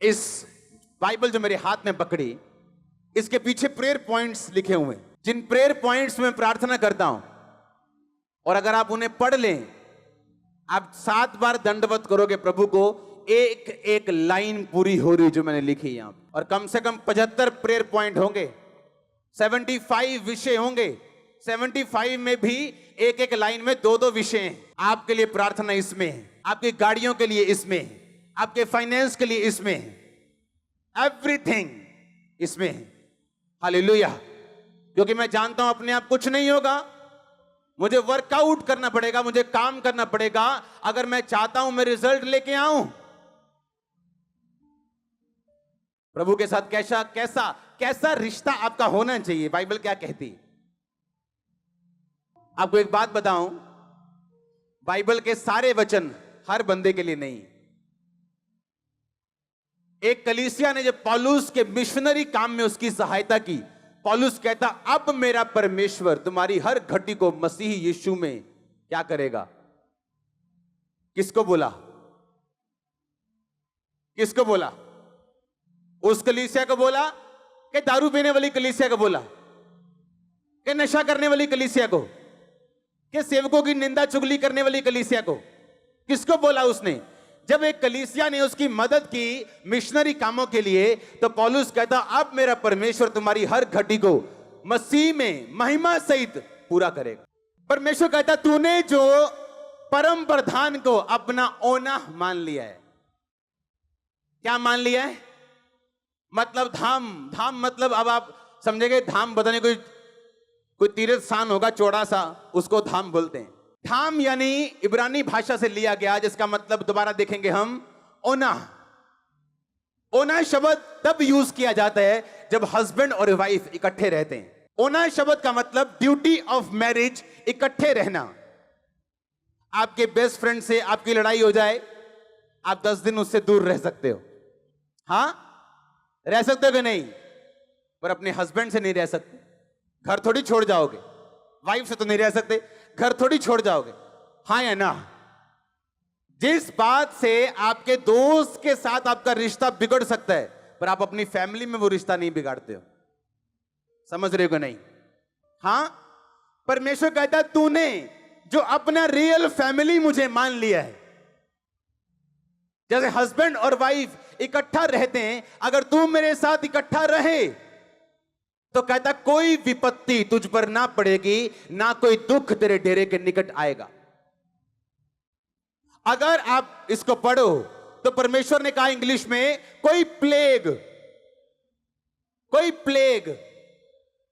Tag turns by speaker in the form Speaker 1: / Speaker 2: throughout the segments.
Speaker 1: इस बाइबल जो मेरे हाथ में पकड़ी, इसके पीछे प्रेयर पॉइंट्स लिखे हुए हैं, जिन प्रेयर पॉइंट्स में प्रार्थना करता हूं, और अगर आप उन्हें पढ़ लें, आप 7 बार दंडवत करोगे प्रभु को, एक एक लाइन पूरी हो रही जो मैंने लिखी यहां, और कम से कम 75 प्रेयर पॉइंट होंगे, 75 विषय होंगे। 75 में भी एक एक लाइन में 2-2 विषय हैं। आपके लिए प्रार्थना इसमें है, आपकी गाड़ियों के लिए इसमें है, आपके फाइनेंस के लिए इसमें है, एवरीथिंग इसमें है। हालेलुया। क्योंकि मैं जानता हूं अपने आप कुछ नहीं होगा, मुझे वर्कआउट करना पड़ेगा, मुझे काम करना पड़ेगा अगर मैं चाहता हूं मैं रिजल्ट लेके आऊं। प्रभु के साथ कैसा कैसा कैसा रिश्ता आपका होना चाहिए, बाइबल क्या कहती है। आपको एक बात बताऊं, बाइबल के सारे वचन हर बंदे के लिए नहीं। एक कलीसिया ने जब पौलुस के मिशनरी काम में उसकी सहायता की, पौलुस कहता अब मेरा परमेश्वर तुम्हारी हर घटी को मसीह यीशु में क्या करेगा। किसको बोला? किसको बोला? उस कलीसिया को बोला कि दारू पीने वाली कलीसिया को बोला, कि नशा करने वाली कलीसिया को, कि सेवकों की निंदा चुगली करने वाली कलीसिया को? किसको बोला उसने? जब एक कलीसिया ने उसकी मदद की मिशनरी कामों के लिए, तो पौलुस कहता अब मेरा परमेश्वर तुम्हारी हर घटी को मसीह में महिमा सहित पूरा करेगा। परमेश्वर कहता तूने जो परम प्रधान को अपना ओना मान लिया है। क्या मान लिया है? मतलब धाम। धाम मतलब अब आप समझेंगे, धाम बताने कोई तीर्थ स्थान होगा चौड़ा सा, उसको धाम बोलते हैं। धाम यानी इब्रानी भाषा से लिया गया, जिसका मतलब दोबारा देखेंगे हम, ओना। ओना शब्द तब यूज किया जाता है जब हस्बैंड और वाइफ इकट्ठे रहते हैं। ओना शब्द का मतलब ड्यूटी ऑफ मैरिज, इकट्ठे रहना। आपके बेस्ट फ्रेंड से आपकी लड़ाई हो जाए, आप 10 दिन उससे दूर रह सकते हो। हां, रह सकते हो कि नहीं? पर अपने हस्बैंड से नहीं रह सकते। घर थोड़ी छोड़ जाओगे। वाइफ से तो नहीं रह सकते, घर थोड़ी छोड़ जाओगे। हाँ या ना? जिस बात से आपके दोस्त के साथ आपका रिश्ता बिगड़ सकता है, पर आप अपनी फैमिली में वो रिश्ता नहीं बिगाड़ते हो। समझ रहे हो कि नहीं? हां, परमेश्वर कहता तूने जो अपना रियल फैमिली मुझे मान लिया है, जैसे हस्बैंड और वाइफ इकट्ठा रहते हैं, अगर तू मेरे साथ इकट्ठा रहे तो कहता कोई विपत्ति तुझ पर ना पड़ेगी, ना कोई दुख तेरे डेरे के निकट आएगा। अगर आप इसको पढ़ो तो परमेश्वर ने कहा इंग्लिश में कोई प्लेग,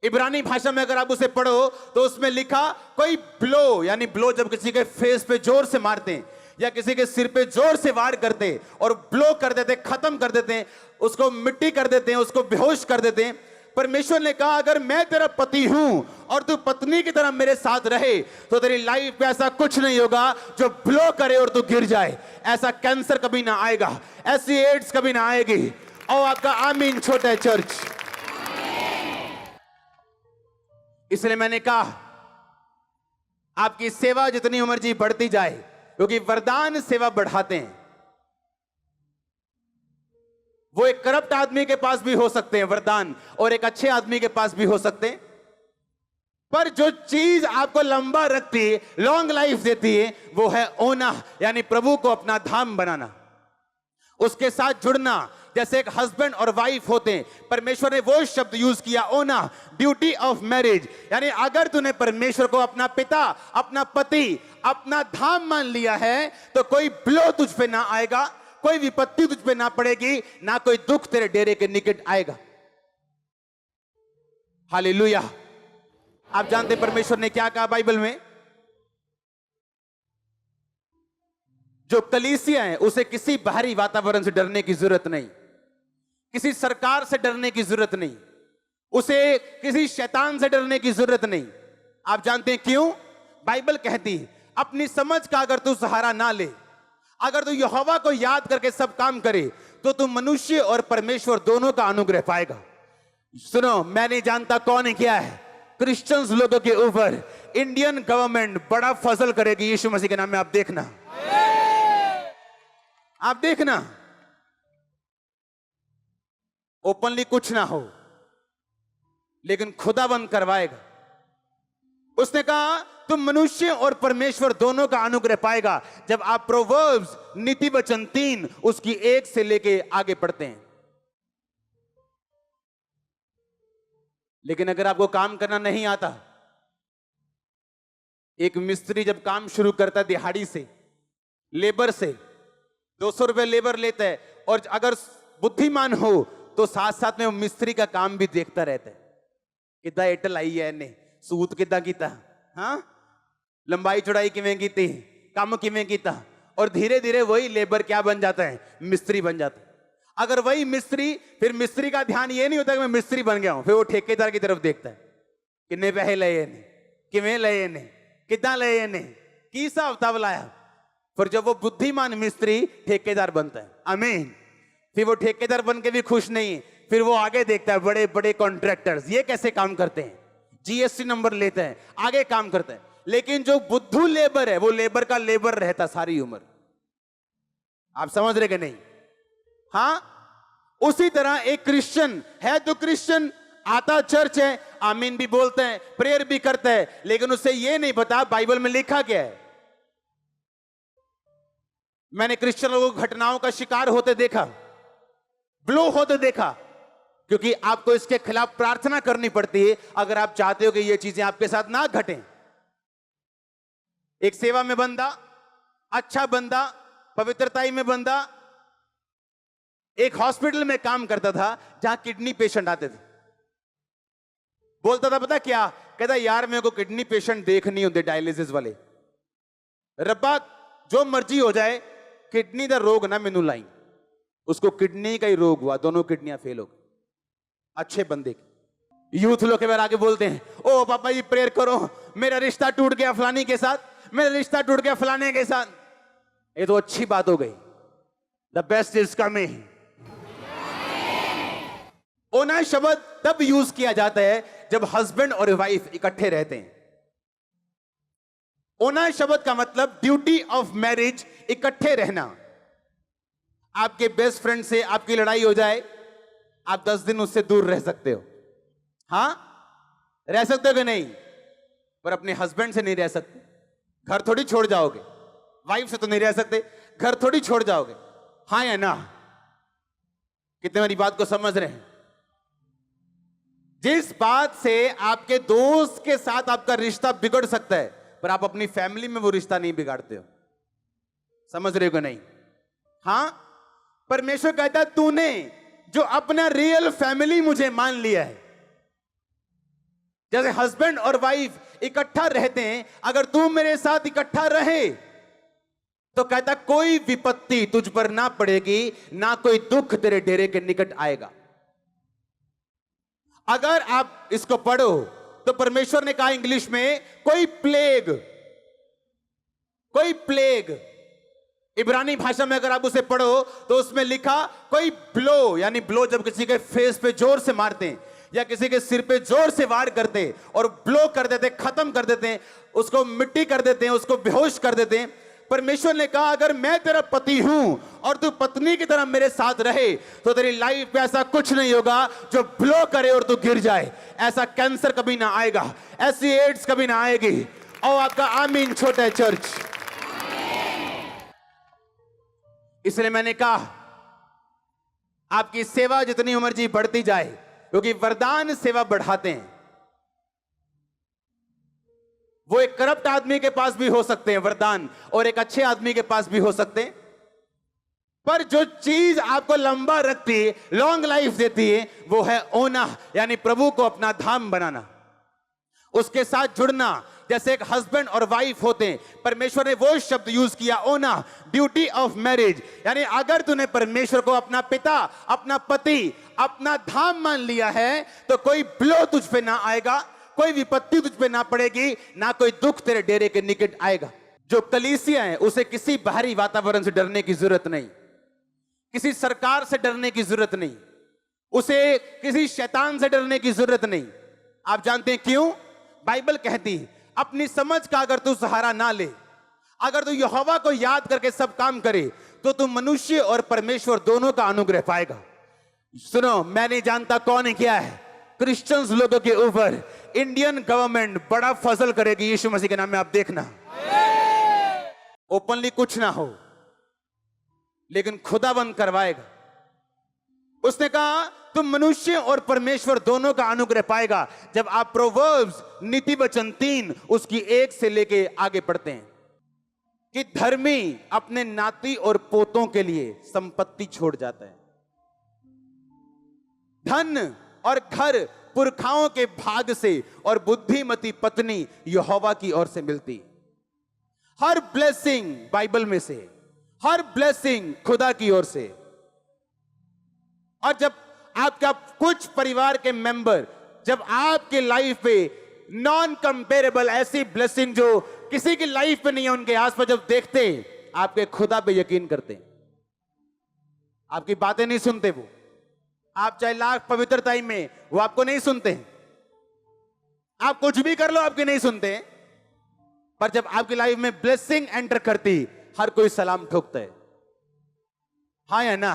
Speaker 1: इब्रानी भाषा में अगर आप उसे पढ़ो तो उसमें लिखा कोई ब्लो, यानी ब्लो जब किसी के फेस पे जोर से मारते हैं या किसी के सिर पे जोर से वार करते और ब्लो कर देते, खत्म कर देते हैं, उसको मिट्टी कर देते हैं, उसको बेहोश कर देते हैं। परमेश्वर ने कहा अगर मैं तेरा पति हूं और तू पत्नी की तरह मेरे साथ रहे तो तेरी लाइफ में ऐसा कुछ नहीं होगा जो ब्लो करे और तू गिर जाए। ऐसा कैंसर कभी ना आएगा, ऐसी एड्स कभी ना आएगी। और आपका आमीन छोटा है चर्च। इसलिए मैंने कहा आपकी सेवा जितनी उम्र जी बढ़ती जाए, क्योंकि वरदान सेवा बढ़ाते हैं। वो एक करप्ट आदमी के पास भी हो सकते हैं वरदान, और एक अच्छे आदमी के पास भी हो सकते हैं, पर जो चीज आपको लंबा रखती है, लॉन्ग लाइफ देती है, वो है ओना, यानी प्रभु को अपना धाम बनाना, उसके साथ जुड़ना। जैसे एक हस्बैंड और वाइफ होते हैं, परमेश्वर ने वो शब्द यूज किया ओना, ड्यूटी ऑफ मैरिज। यानी अगर तूने परमेश्वर को अपना पिता, अपना पति, अपना धाम मान लिया है तो कोई ब्लो तुझ पे ना आएगा, कोई विपत्ति तुझ पे ना पड़ेगी, ना कोई दुख तेरे डेरे के निकट आएगा। हालेलुया। आप जानते परमेश्वर ने क्या कहा बाइबल में? जो कलीसिया है उसे किसी बाहरी वातावरण से डरने की जरूरत नहीं, किसी सरकार से डरने की जरूरत नहीं, उसे किसी शैतान से डरने की जरूरत नहीं। आप जानते हैं क्यों? बाइबल कहती है अपनी समझ का अगर तू सहारा ना ले, अगर तू यहोवा को याद करके सब काम करे, तो तू मनुष्य और परमेश्वर दोनों का अनुग्रह पाएगा। सुनो, मैं नहीं जानता कौन है क्या है, क्रिश्चियंस लोगों के ऊपर इंडियन गवर्नमेंट बड़ा फजल करेगी यीशु मसीह के नाम में। आप देखना, आप देखना। ओपनली कुछ ना हो, लेकिन खुदाबंद करवाएगा। उसने कहा तुम मनुष्य और परमेश्वर दोनों का अनुग्रह पाएगा जब आप प्रोवर्ब्स नीति वचन 3 उसकी 1 से लेके आगे पढ़ते हैं। लेकिन अगर आपको काम करना नहीं आता, एक मिस्त्री जब काम शुरू करता है दिहाड़ी से, लेबर से 200 रुपए लेबर लेता है, और अगर बुद्धिमान हो तो साथ साथ में वो मिस्त्री का काम भी देखता रहता है। कितना एटल आई है ने सूत कितना कीता, हाँ लंबाई चौड़ाई किवें कीती, काम किवें कीता, और धीरे धीरे वही लेबर क्या बन जाता है, मिस्त्री बन जाता है। अगर वही मिस्त्री, फिर मिस्त्री का ध्यान ये नहीं होता कि मैं मिस्त्री बन गया हूं, फिर वो ठेकेदार की तरफ देखता है, कितने पैसे लए ने, किवें लए ने, कितना लए ने, की हिसाब किताब लाया। फिर जब वो बुद्धिमान मिस्त्री ठेकेदार बनता है, आमीन, फिर वो ठेकेदार बन के भी खुश नहीं, फिर वो आगे देखता है बड़े बड़े कॉन्ट्रैक्टर्स ये कैसे काम करते हैं, जीएसटी नंबर लेते हैं, आगे काम करते हैं। लेकिन जो बुद्धू लेबर है वो लेबर का लेबर रहता सारी उम्र। आप समझ रहे कि नहीं? हाँ, उसी तरह एक क्रिश्चियन है तो क्रिश्चियन आता चर्च है, आमीन भी बोलते हैं, प्रेयर भी करता है, लेकिन उसे ये नहीं पता बाइबल में लिखा क्या है। मैंने क्रिश्चियन लोगों को घटनाओं का शिकार होते देखा, ब्लो होते देखा, क्योंकि आपको इसके खिलाफ प्रार्थना करनी पड़ती है अगर आप चाहते हो कि ये चीजें आपके साथ ना घटें। एक सेवा में बंदा, अच्छा बंदा, पवित्रताई में बंदा एक हॉस्पिटल में काम करता था जहां किडनी पेशेंट आते थे। बोलता था पता क्या, कहता यार मेरे को किडनी पेशेंट देख नहीं होते डायलिसिस वाले, रब्बा जो मर्जी हो जाए किडनी का रोग ना मेनू लाई। उसको किडनी का ही रोग हुआ, दोनों किडनियां फेल हो गई, अच्छे बंदे की। यूथ लोग के बारे आगे बोलते हैं, ओ पापा जी प्रेयर करो, मेरा रिश्ता टूट गया फलानी के साथ, मेरा रिश्ता टूट गया फलाने के साथ। ये तो अच्छी बात हो गई, द बेस्ट इज कमिंग। ओना शब्द तब यूज किया जाता है जब हस्बैंड और वाइफ इकट्ठे रहते हैं। ओना शब्द का मतलब ड्यूटी ऑफ मैरिज, इकट्ठे रहना। आपके बेस्ट फ्रेंड से आपकी लड़ाई हो जाए, आप 10 दिन उससे दूर रह सकते हो, हां रह सकते हो कि नहीं, पर अपने हस्बैंड से नहीं रह सकते। घर थोड़ी छोड़ जाओगे, वाइफ से तो नहीं रह सकते, घर थोड़ी छोड़ जाओगे, हाँ या ना? कितने मेरी बात को समझ रहे हैं? जिस बात से आपके दोस्त के साथ आपका रिश्ता बिगड़ सकता है, पर आप अपनी फैमिली में वो रिश्ता नहीं बिगाड़ते हो। समझ रहे हो कि नहीं? हां, परमेश्वर कहता है तूने जो अपना रियल फैमिली मुझे मान लिया है, जैसे हस्बैंड और वाइफ इकट्ठा रहते हैं, अगर तू मेरे साथ इकट्ठा रहे तो कहता कोई विपत्ति तुझ पर ना पड़ेगी, ना कोई दुख तेरे डेरे के निकट आएगा। अगर आप इसको पढ़ो तो परमेश्वर ने कहा इंग्लिश में कोई प्लेग, इब्रानी भाषा में अगर आप उसे पढ़ो तो उसमें लिखा कोई ब्लो, यानी ब्लो जब किसी के फेस पे जोर से मारते हैं या किसी के सिर पे जोर से वार करते और ब्लो कर देते, खत्म कर देते हैं, उसको मिट्टी कर देते हैं, उसको बेहोश कर देते हैं। परमेश्वर ने कहा अगर मैं तेरा पति हूं और तू पत्नी की तरह मेरे साथ रहे तो तेरी लाइफ में ऐसा कुछ नहीं होगा जो ब्लो करे और तू गिर जाए। ऐसा कैंसर कभी ना आएगा, ऐसी एड्स कभी ना आएगी। और आपका आमीन छोटा है चर्च। इसलिए मैंने कहा आपकी सेवा जितनी मर्जी बढ़ती जाए, क्योंकि वरदान सेवा बढ़ाते हैं। वो एक करप्ट आदमी के पास भी हो सकते हैं वरदान, और एक अच्छे आदमी के पास भी हो सकते हैं, पर जो चीज आपको लंबा रखती है, लॉन्ग लाइफ देती है, वो है ओना, यानी प्रभु को अपना धाम बनाना, उसके साथ जुड़ना। जैसे एक हस्बैंड और वाइफ होते हैं, परमेश्वर ने वो शब्द यूज किया ओना, ड्यूटी ऑफ मैरिज, यानी अगर तूने परमेश्वर को अपना पिता, अपना पति, अपना धाम मान लिया है तो कोई ब्लो तुझ पे ना आएगा, कोई विपत्ति तुझ पे ना पड़ेगी, ना कोई दुख तेरे डेरे के निकट आएगा। जो कलीसिया है उसे किसी बाहरी वातावरण से डरने की जरूरत नहीं, किसी सरकार से डरने की जरूरत नहीं, उसे किसी शैतान से डरने की जरूरत नहीं। आप जानते हैं क्यों? बाइबल कहती है अपनी समझ का अगर तू सहारा ना ले, अगर तू यहोवा को याद करके सब काम करे, तो तू मनुष्य और परमेश्वर दोनों का अनुग्रह पाएगा। सुनो, मैं नहीं जानता कौन किया है क्रिश्चियंस लोगों के ऊपर इंडियन गवर्नमेंट बड़ा फजल करेगी यीशु मसीह के नाम में, आप देखना। ओपनली कुछ ना हो, लेकिन खुदाबंद करवाएगा। उसने कहा तुम मनुष्य और परमेश्वर दोनों का अनुग्रह पाएगा जब आप प्रोवर्ब्स नीति वचन 3 उसकी 1 से लेके आगे पढ़ते हैं कि धर्मी अपने नाती और पोतों के लिए संपत्ति छोड़ जाता है। धन और घर पुरखाओं के भाग से और बुद्धिमती पत्नी यहोवा की ओर से मिलती। हर ब्लेसिंग बाइबल में से, हर ब्लेसिंग खुदा की ओर से। और जब आपका कुछ परिवार के मेंबर जब आपके लाइफ पे नॉन कंपेरेबल ऐसी ब्लेसिंग जो किसी की लाइफ पे नहीं है, उनके आसपास जब देखते हैं, आपके खुदा पे यकीन करते हैं, आपकी बातें नहीं सुनते वो। आप चाहे लाख पवित्रताई में, वो आपको नहीं सुनते हैं। आप कुछ भी कर लो, आपके नहीं सुनते हैं। पर जब आपकी लाइफ में ब्लेसिंग एंटर करती, हर कोई सलाम ठोकता है। हाँ या ना?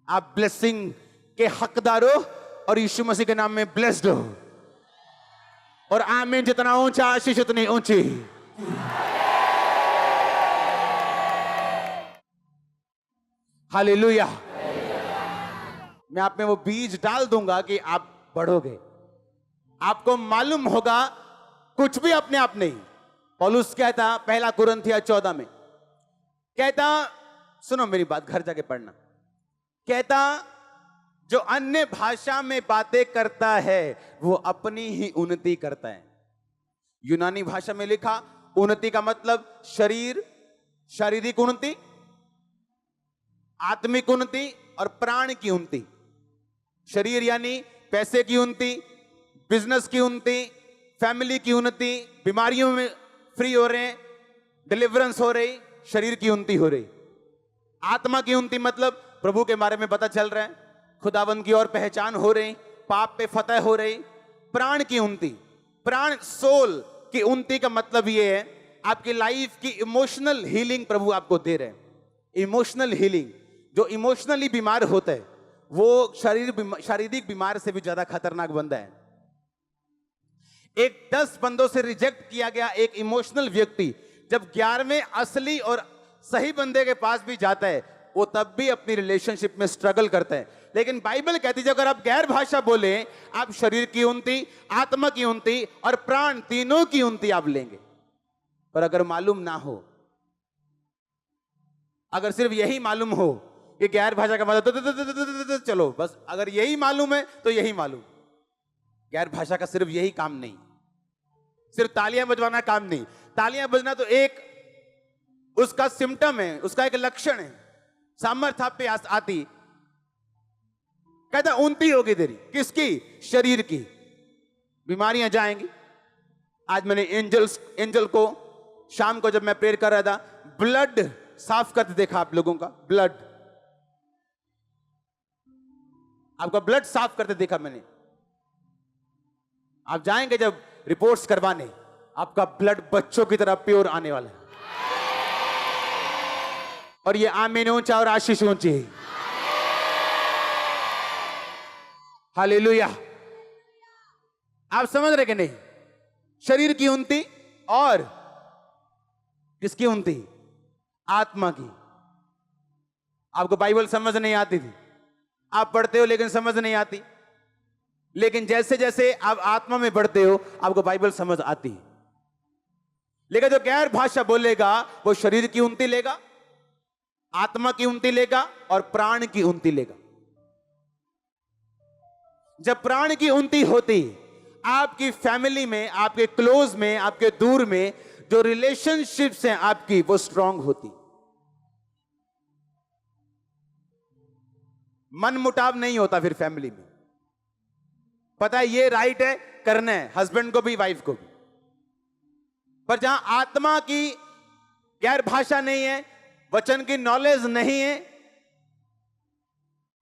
Speaker 1: आप ब्लेसिंग के हकदार हो और यीशु मसीह के नाम में ब्लेस्ड हो। और आमीन जितना ऊंचा, आशीष उतनी ऊंची। हालेलुया। मैं आप में वो बीज डाल दूंगा कि आप बढ़ोगे। आपको मालूम होगा कुछ भी अपने आप नहीं। पौलुस कहता पहला कुरिन्थियों 14 में, कहता, सुनो मेरी बात, घर जाके पढ़ना। कहता जो अन्य भाषा में बातें करता है वो अपनी ही उन्नति करता है। यूनानी भाषा में लिखा उन्नति का मतलब शरीर, शारीरिक उन्नति, आत्मिक उन्नति और प्राण की उन्नति। शरीर यानी पैसे की उन्नति, बिजनेस की उन्नति, फैमिली की उन्नति, बीमारियों में फ्री हो रहे हैं, डिलीवरेंस हो रही, शरीर की उन्नति हो रही। आत्मा की उन्नति मतलब प्रभु के बारे में पता चल रहा है, खुदाबंद की ओर पहचान हो रही, पाप पे फतह हो रही। प्राण की उन्नति, प्राण सोल की उन्नति का मतलब ये है आपकी लाइफ की इमोशनल हीलिंग प्रभु आपको दे रहे हैं। इमोशनल हीलिंग, जो इमोशनली बीमार होता है वो शारीरिक बीमार से भी ज्यादा खतरनाक बंदा है। एक 10 बंदों से रिजेक्ट किया गया एक इमोशनल व्यक्ति जब 11वें असली और सही बंदे के पास भी जाता है, वो तब भी अपनी रिलेशनशिप में स्ट्रगल करता है। लेकिन बाइबल कहती है अगर आप गैर भाषा बोले, आप शरीर की उन्नति, आत्मा की उन्नति और प्राण तीनों की उन्नति आप लेंगे। पर अगर मालूम ना हो, अगर सिर्फ यही मालूम हो कि गैर भाषा का मतलब चलो बस, अगर यही मालूम है तो यही मालूम। गैर भाषा का सिर्फ यही काम नहीं, सिर्फ तालियां बजवाना काम नहीं। तालियां बजना तो एक उसका सिम्टम है, उसका एक लक्षण है। सामर्थ्य आप पे आती, कहता उन्नति होगी तेरी। किसकी? शरीर की। बीमारियां जाएंगी। आज मैंने एंजल को शाम को जब मैं प्रेयर कर रहा था, ब्लड साफ करते देखा आप लोगों का। ब्लड, आपका ब्लड साफ करते देखा मैंने। आप जाएंगे जब रिपोर्ट्स करवाने, आपका ब्लड बच्चों की तरह प्योर आने वाला है। और ये आमीन ऊंचा और आशीष ऊंची। हालेलुया। आप समझ रहे कि नहीं? शरीर की उन्नति और किसकी उन्नति? आत्मा की। आपको बाइबल समझ नहीं आती थी, आप पढ़ते हो लेकिन समझ नहीं आती। लेकिन जैसे जैसे आप आत्मा में बढ़ते हो आपको बाइबल समझ आती है। लेकिन जो गैर भाषा बोलेगा वो शरीर की उन्नति लेगा, आत्मा की उन्नति लेगा और प्राण की उन्नति लेगा। जब प्राण की उन्नति होती, आपकी फैमिली में, आपके क्लोज में, आपके दूर में जो रिलेशनशिप्स हैं आपकी, वो स्ट्रांग होती। मन मुटाव नहीं होता फिर फैमिली में। पता है ये राइट है, करना है, हस्बैंड को भी वाइफ को भी। पर जहां आत्मा की गैर भाषा नहीं है, वचन की नॉलेज नहीं है,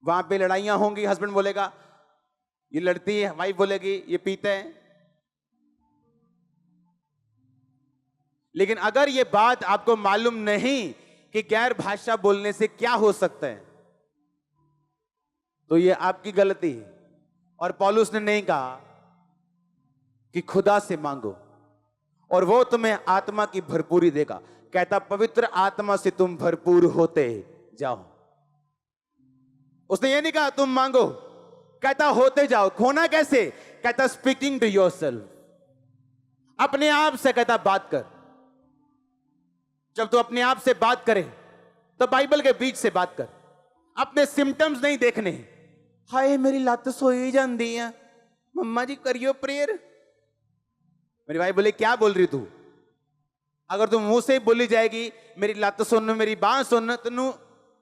Speaker 1: वहां पे लड़ाइयां होंगी। हस्बैंड बोलेगा ये लड़ती है, वाइफ बोलेगी ये पीते हैं। लेकिन अगर ये बात आपको मालूम नहीं कि गैर भाषा बोलने से क्या हो सकता है, तो ये आपकी गलती है। और पौलुस ने नहीं कहा कि खुदा से मांगो और वो तुम्हें आत्मा की भरपूरी देगा। कहता पवित्र आत्मा से तुम भरपूर होते जाओ। उसने ये नहीं कहा तुम मांगो, कहता होते जाओ। होना कैसे? कहता स्पीकिंग टू योरसेल्फ, अपने आप से कहता बात कर। जब तू अपने आप से बात करे तो बाइबल के बीच से बात कर। अपने सिम्टम्स नहीं देखने। हाय मेरी लत सोई जाती है, मम्मा जी करियो प्रेयर। मेरी भाई बोले क्या बोल रही तू? अगर तू मुंह से बोली जाएगी मेरी लत सुन, मेरी बांह सुन, तेनू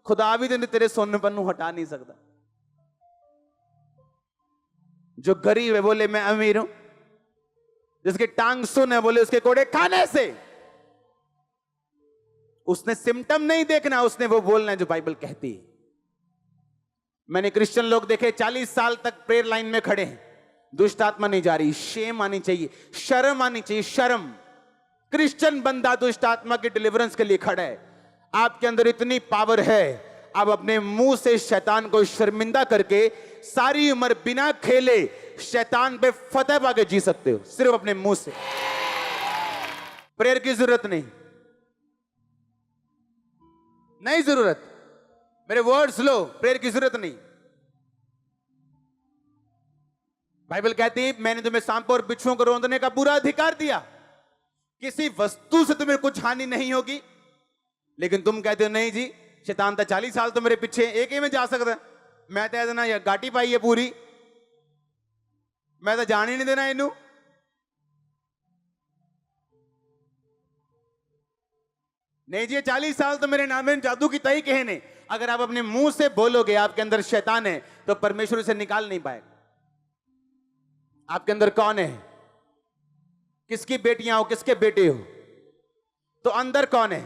Speaker 1: खुदा भी तेरे सुनपन नू हटा नहीं सकता। जो गरीब है बोले मैं अमीर हूं, जिसके टांग सुन है बोले उसके कोड़े खाने से। उसने सिम्टम नहीं देखना, उसने वो बोलना है जो बाइबल कहती है। मैंने क्रिश्चियन लोग देखे 40 साल तक प्रेयर लाइन में खड़े हैं, दुष्ट आत्मा नहीं जा रही। शेम आनी चाहिए, शर्म आनी चाहिए, शर्म। क्रिश्चियन बंदा दुष्ट आत्मा के डिलीवरेंस के लिए खड़ा है। आपके अंदर इतनी पावर है, आप अपने मुंह से शैतान को शर्मिंदा करके सारी उम्र बिना खेले शैतान पे फतेह पाके जी सकते हो, सिर्फ अपने मुंह से। प्रेयर की जरूरत नहीं, नहीं जरूरत। मेरे वर्ड्स लो, प्रेयर की जरूरत नहीं। बाइबल कहती है मैंने तुम्हें सांपों और बिच्छुओं को रौंदने का पूरा अधिकार दिया। किसी वस्तु से तुम्हें कुछ हानि नहीं होगी। लेकिन तुम कहते हो नहीं जी, शैतान तो 40 साल तो मेरे पीछे, एक ही में जा सकता, मैं तो देना या गाटी पाई है पूरी, मैं तो जान ही नहीं देना इनू। नहीं जी 40 साल तो मेरे नाम में जादू की तई कहे ने। अगर आप अपने मुंह से बोलोगे आपके अंदर शैतान है तो परमेश्वर उसे निकाल नहीं पाएगा। आपके अंदर कौन है? किसकी बेटियां हो, किसके बेटे हो? तो अंदर कौन है?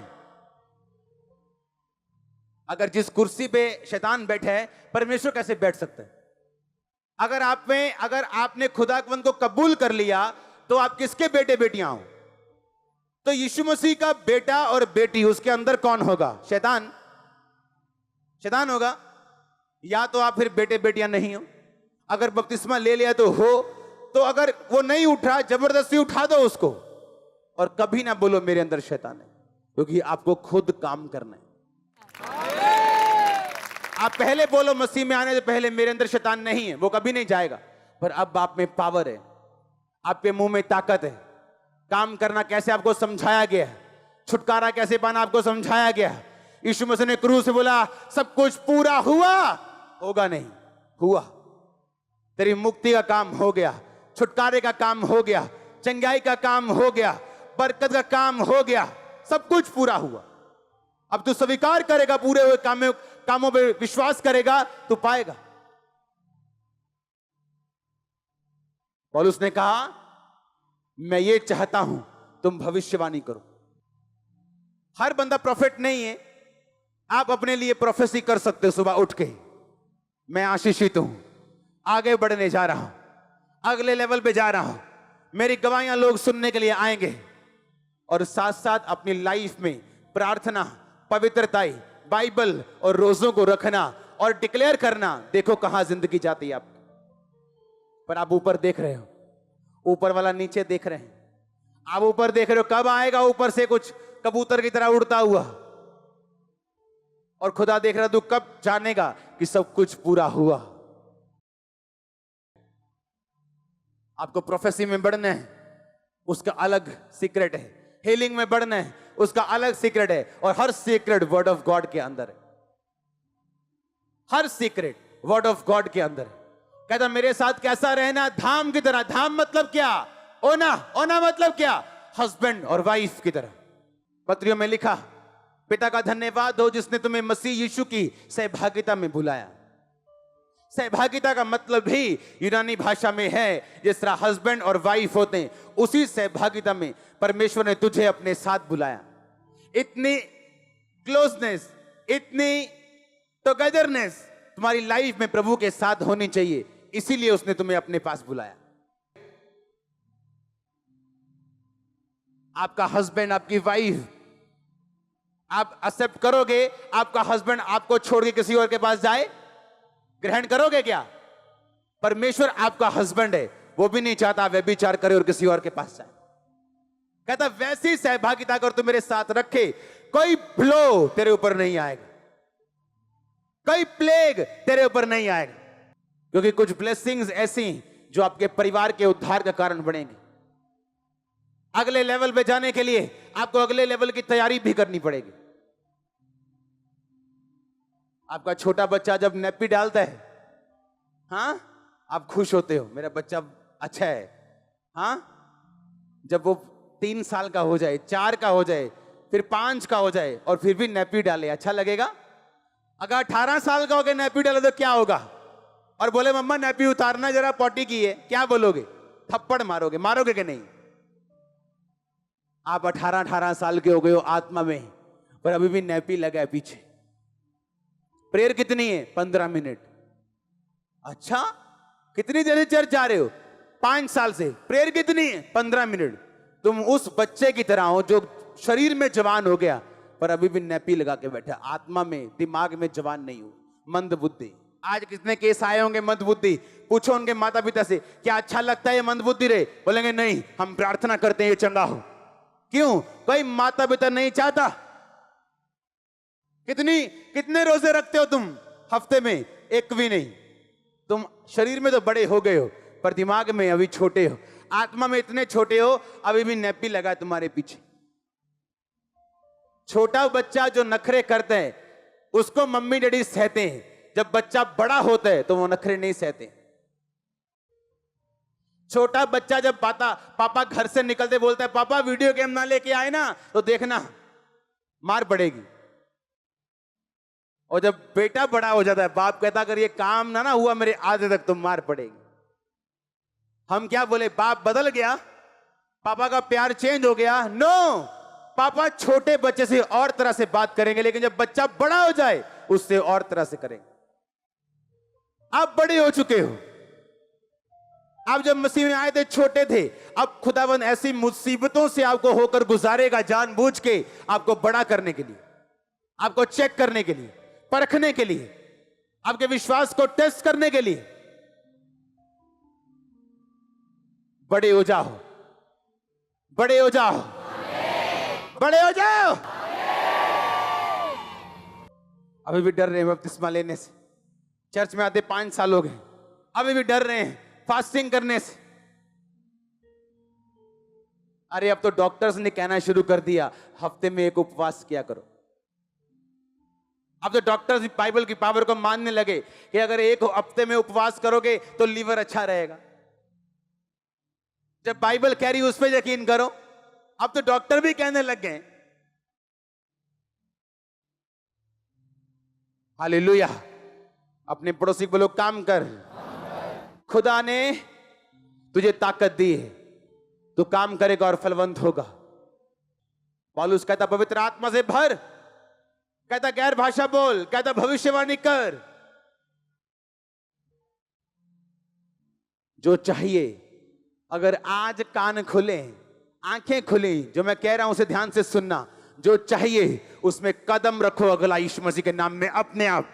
Speaker 1: अगर जिस कुर्सी पे शैतान बैठा है परमेश्वर कैसे बैठ सकता है? अगर आपने खुदावंद को कबूल कर लिया तो आप किसके बेटे बेटियां हो? तो यीशु मसीह का बेटा और बेटी, उसके अंदर कौन होगा? शैतान। शैतान होगा। या तो आप फिर बेटे बेटियां नहीं हो। अगर बपतिस्मा ले लिया तो हो, तो अगर वो नहीं उठा जबरदस्ती उठा दो उसको। और कभी ना बोलो मेरे अंदर शैतान है, क्योंकि आपको खुद काम करना है। आप पहले बोलो मसीह में आने से पहले मेरे अंदर शैतान नहीं है, वो कभी नहीं जाएगा। पर अब आप में पावर है, आपके मुंह में ताकत है। काम करना कैसे आपको समझाया गया है, छुटकारा कैसे पाना आपको समझाया गया है। यीशु मसीह ने क्रूस से बोला सब कुछ पूरा हुआ, होगा नहीं, हुआ। तेरी मुक्ति का काम हो गया, छुटकारे का काम हो गया, चंगाई का काम हो गया, बरकत का काम हो गया, सब कुछ पूरा हुआ। अब तू स्वीकार करेगा, पूरे हुए कामों पे विश्वास करेगा, तू पाएगा। पौलुस ने कहा मैं ये चाहता हूं तुम भविष्यवाणी करो। हर बंदा प्रोफेट नहीं है। आप अपने लिए प्रोफेसी कर सकते हो सुबह उठ के, मैं आशीषित हूं, आगे बढ़ने जा रहा हूं, अगले लेवल पे जा रहा हूं, मेरी गवाहियां लोग सुनने के लिए आएंगे। और साथ साथ अपनी लाइफ में प्रार्थना, पवित्रता, बाइबल और रोजों को रखना और डिक्लेयर करना। देखो कहां जिंदगी जाती है आपकी। पर आप ऊपर देख रहे हो, ऊपर वाला नीचे देख रहे हैं। आप ऊपर देख रहे हो, कब आएगा ऊपर से कुछ कबूतर की तरह उड़ता हुआ। और खुदा देख रहा, तू कब जानेगा कि सब कुछ पूरा हुआ। आपको प्रोफेसी में बढ़ना है, उसका अलग सीक्रेट है। हीलिंग में बढ़ना है, उसका अलग सीक्रेट है। और हर सीक्रेट वर्ड ऑफ गॉड के अंदर है। हर सीक्रेट वर्ड ऑफ गॉड के अंदर है। कहता मेरे साथ कैसा रहना, धाम की तरह। धाम मतलब क्या? ओना। ओना मतलब क्या? हस्बैंड और वाइफ की तरह। पत्रियों में लिखा, पिता का धन्यवाद हो जिसने तुम्हें मसीह यीशु की सहभागिता में बुलाया। सहभागिता का मतलब भी यूनानी भाषा में है, जिस तरह हस्बैंड और वाइफ होते हैं, उसी सहभागिता में परमेश्वर ने तुझे अपने साथ बुलाया। इतनी क्लोजनेस, इतनी टुगेदरनेस तुम्हारी लाइफ में प्रभु के साथ होनी चाहिए, इसीलिए उसने तुम्हें अपने पास बुलाया। आपका हस्बैंड, आपकी वाइफ, आप एक्सेप्ट करोगे आपका हस्बैंड आपको छोड़ के किसी और के पास जाए? ग्रहण करोगे क्या? परमेश्वर आपका हस्बैंड है, वो भी नहीं चाहता व्यभिचार करे और किसी और के पास जाए। कहता वैसी सहभागिता अगर तू मेरे साथ रखे, कोई ब्लो तेरे ऊपर नहीं आएगा, कोई प्लेग तेरे ऊपर नहीं आएगा, क्योंकि कुछ ब्लेसिंग्स ऐसी जो आपके परिवार के उद्धार का कारण बनेंगे। अगले लेवल पे जाने के लिए आपको अगले लेवल की तैयारी भी करनी पड़ेगी। आपका छोटा बच्चा जब नैपी डालता है, हाँ, आप खुश होते हो, मेरा बच्चा अच्छा है। हाँ, जब वो 3 साल का हो जाए, 4 का हो जाए, फिर 5 का हो जाए और फिर भी नैपी डाले, अच्छा लगेगा? अगर 18 साल का हो गया नैपी डाले तो क्या होगा? और बोले मम्मा नैपी उतारना जरा, पॉटी की है, क्या बोलोगे? थप्पड़ मारोगे? मारोगे कि नहीं? आप 18 साल के हो गए हो आत्मा में, पर अभी भी नैपी लगा है पीछे। प्रेयर कितनी है? 15 मिनट। अच्छा, कितनी देर से चर्च जा रहे हो? 5 साल से। प्रेयर कितनी है? 15 मिनट। तुम उस बच्चे की तरह हो जो शरीर में जवान हो गया पर अभी भी नैपी लगा के बैठा, आत्मा में, दिमाग में जवान नहीं हो, मंद बुद्धि। आज कितने केस आए होंगे मंद बुद्धि? पूछो उनके माता पिता से, क्या अच्छा लगता है ये मंद बुद्धि रे? बोलेंगे नहीं, हम प्रार्थना करते हैं ये चंगा हो। क्यों? कोई माता पिता नहीं चाहता। कितने रोजे रखते हो तुम हफ्ते में? एक भी नहीं। तुम शरीर में तो बड़े हो गए हो पर दिमाग में अभी छोटे हो, आत्मा में इतने छोटे हो, अभी भी नैपी लगा है तुम्हारे पीछे। छोटा बच्चा जो नखरे करते हैं उसको मम्मी डैडी सहते हैं, जब बच्चा बड़ा होता है तो वो नखरे नहीं सहते। छोटा बच्चा जब पापा घर से निकलते बोलता है पापा वीडियो गेम ना लेके आए ना, तो देखना मार पड़ेगी। और जब बेटा बड़ा हो जाता है बाप कहता अगर ये काम ना हुआ मेरे आधे तक तो मार पड़ेगी। हम क्या बोले? बाप बदल गया, पापा का प्यार चेंज हो गया? नो, पापा छोटे बच्चे से और तरह से बात करेंगे, लेकिन जब बच्चा बड़ा हो जाए उससे और तरह से करेंगे। आप बड़े हो चुके हो, आप जब मसीह में आए थे छोटे थे, अब खुदावंद ऐसी मुसीबतों से आपको होकर गुजारेगा जानबूझ के, आपको बड़ा करने के लिए, आपको चेक करने के लिए, परखने के लिए, आपके विश्वास को टेस्ट करने के लिए। बड़े हो जाओ, बड़े हो जाओ, बड़े हो जाओ। अभी भी डर रहे हैं बपतिस्मा लेने से। चर्च में आते 5 साल हो गए, अभी भी डर रहे हैं फास्टिंग करने से। अरे अब तो डॉक्टर्स ने कहना शुरू कर दिया हफ्ते में 1 उपवास किया करो। अब तो डॉक्टर्स भी बाइबल की पावर को मानने लगे कि अगर 1 हफ्ते में उपवास करोगे तो लीवर अच्छा रहेगा। जब बाइबल कह रही उस पर यकीन करो। अब तो डॉक्टर भी कहने लग गए। हालेलुया। अपने पड़ोसी को बोलो काम कर, खुदा ने तुझे ताकत दी है, तू काम करेगा और फलवंत होगा। पौलुस कहता पवित्र आत्मा से भर, कहता गैर भाषा बोल, कहता भविष्यवाणी कर। जो चाहिए, अगर आज कान खुले, आंखें खुली, जो मैं कह रहा हूं उसे ध्यान से सुनना। जो चाहिए उसमें कदम रखो अगला यीशु मसीह के नाम में अपने आप।